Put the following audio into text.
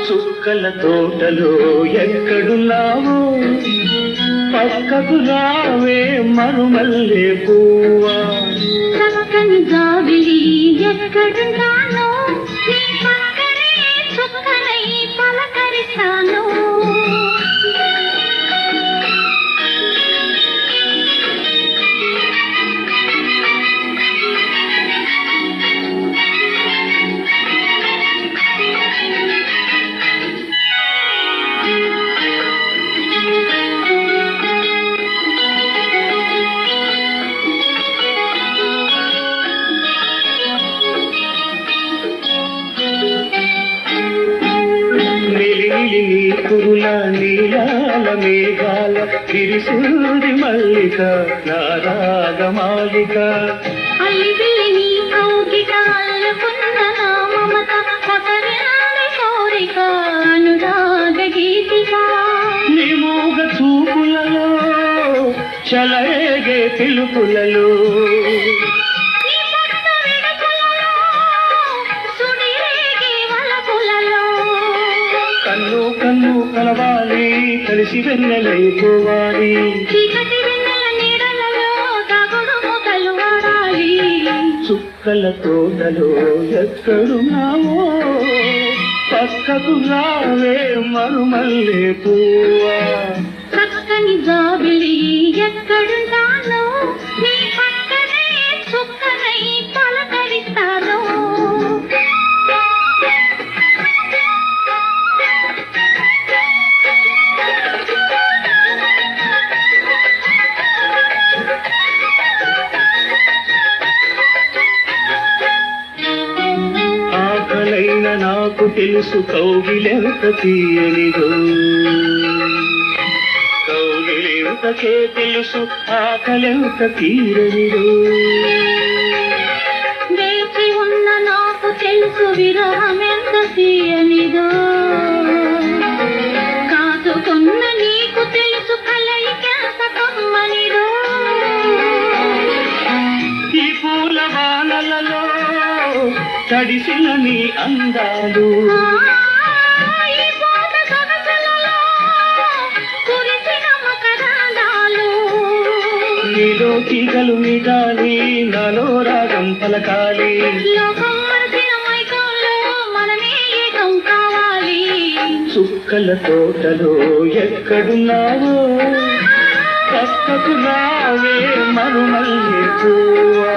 చుక్కల తోటలో ఎక్కడున్నావో పక్కకు రావే మరుమల్లె పువ్వా. చక్కని జాబిలి ఎక్కడున్నానో నీ పక్కనే చుక్కనై పలకరిస్తాను. కురుల నీలాల మేఘాల తిరిసూరి మల్లిక నారాగమాలిక. అల్లివిల్లి కౌగిట అల్లుకున్న నా మమత కొసరినాడి కోరిక అనురాగ గీతిక. నీ మూగ చూపులలో చలరేగే పిలుపులలో కన్ను కన్ను కలవాలి కలిసి వెన్నెలైపోవాలి. చీకటి వెన్నెల నీడలలో తగుడు మొదలు వాడాలి. చుక్కల తోటలో ఎక్కడున్నావో పక్కకు రావే మరుమల్లె పువ్వా. చక్కని జాబిలి ఎక్కడున్నానో నీ పక్కనే చుక్కనై పలకరిస్తాను. ఆకలైన నాకు తెలుసు కౌగిలెంత తీయనిదో, కౌగిలెంతకే తెలుసు ఆకలెంత తీరనిదో. వేచి ఉన్న నాకు తెలుసు విరహమెంత తీయనిదో, కాదుకున్న నీకు తెలుసు కలయికెంత కమ్మనిదో. ఈ పూల వానలలో తడిసిన నీ అందాలు, ఈ పూట సొగసులలో కురిసిన మకరందాలు. నీలో తీగలు మిగాలి నాలో రాగం పలకాలి. లోకం మరచిన మైకంలో మనమే ఏకం కావాలి. చుక్కల తోటలో ఎక్కడున్నావో పక్కకు రావే మరుమల్లె పువ్వా.